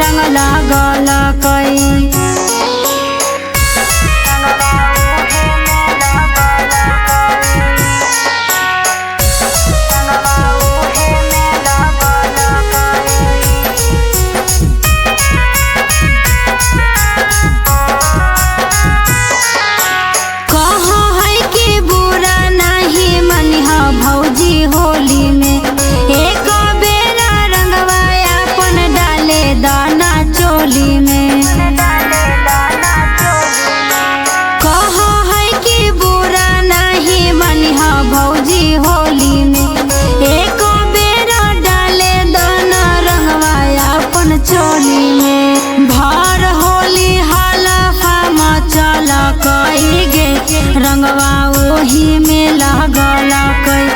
रंग लागल कई। होली में एक बेरा रंगवाया अपन डाले दाना चोली में। कहो है कि बुरा नहीं मनिहा भौजी होली में एक बेरा डाले दाना रंगवाया अपन चोली में। भर होली हलफा मचल कई गे रंगवा ओही में लागल कई।